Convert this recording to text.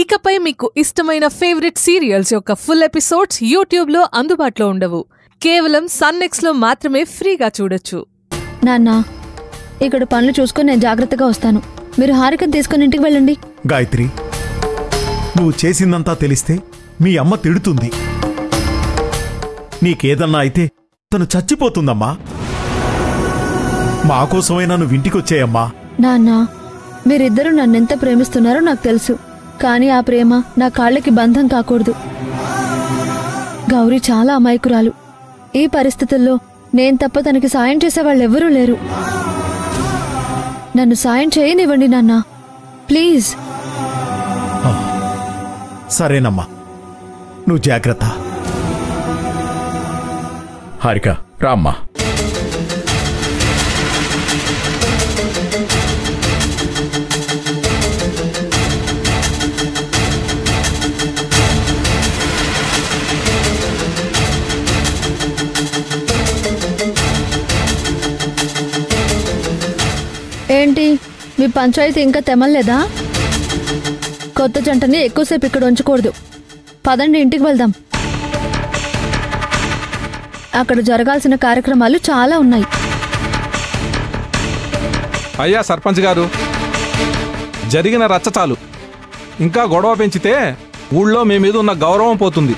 ఇకపై మీకు ఇష్టమైన ఫేవరెట్ సీరియల్స్ యొక్క ఫుల్ ఎపిసోడ్స్ యూట్యూబ్లో అందుబాటులో ఉండవు. కేవలం సన్నెక్స్లో మాత్రమే ఫ్రీగా చూడొచ్చు. నాన్న, ఇక్కడ పనులు చూసుకొని నేను జాగ్రత్తగా వస్తాను. మీరు హారికను తీసుకుని ఇంటికి వెళ్ళండి. గాయత్రి, నువ్వు చేసిందంతా తెలిస్తే మీ అమ్మ తిడుతుంది. నీకేదన్నా అయితే తను చచ్చిపోతుందమ్మా. మా కోసమైనా నువ్వు ఇంటికొచ్చేయమ్మా. నాన్న, మీరిద్దరూ నన్నెంత ప్రేమిస్తున్నారో నాకు తెలుసు. కానీ ఆ ప్రేమ నా కాళ్ళకి బంధం కాకూడదు. గౌరీ చాలా అమాయకురాలు. ఈ పరిస్థితుల్లో నేను తప్ప తనకి సాయం చేసేవాళ్ళెవ్వరూ లేరు. నన్ను సాయం చేయనివ్వండి నాన్న, ప్లీజ్. సరేనమ్మా, నువ్వు జాగ్రత్త. హారిక, రామ్మా. ఏంటి, మీ పంచాయతీ ఇంకా తెమల్లేదా? కొత్త జంటని ఎక్కువసేపు ఇక్కడ ఉంచకూడదు. పదండి, ఇంటికి వెళ్దాం. అక్కడ జరగాల్సిన కార్యక్రమాలు చాలా ఉన్నాయి. అయ్యా సర్పంచ్ గారు, జరిగిన రచ్చ చాలు. ఇంకా గొడవ పెంచితే ఊళ్ళో మీ మీద ఉన్న గౌరవం పోతుంది.